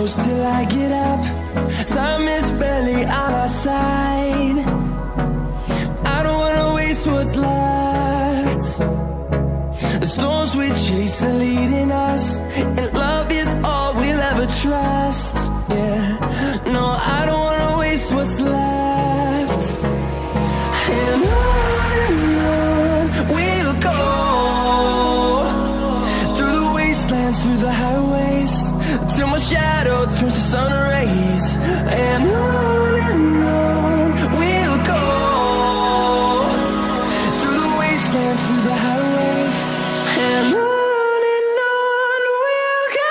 close till I get up. Time is barely on our side. I don't wanna waste what's left. The storms we chase are leading us, and love is all we'll ever trust. Yeah, no, I don't wanna waste what's left. And on we'll go, through the wastelands, through the highways, till my shadow turns to sun rays. And on we'll go, through the wastelands, through the highways, and on we'll go.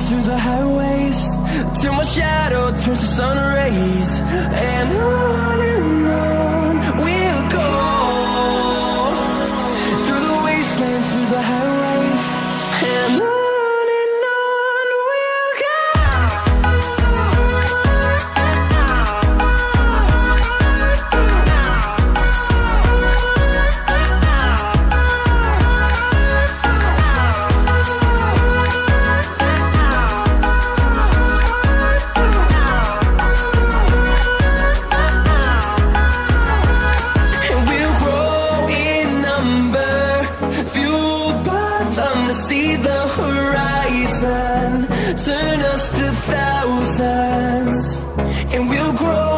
Through the highways, till my shadow turns to sun rays. And on we'll go, through the wastelands, through the highways, and on we'll go. See the horizon turn us to thousands, and we'll grow